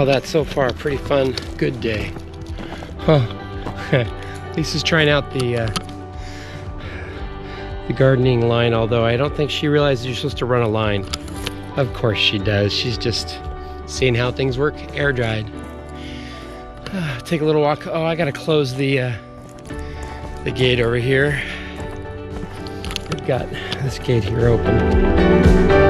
call that so far a pretty fun, good day. Huh. Lisa's trying out the gardening line, although I don't think she realizes you're supposed to run a line. Of course she does. She's just seeing how things work air dried. Take a little walk. Oh, I gotta close the gate over here. We've got this gate here open.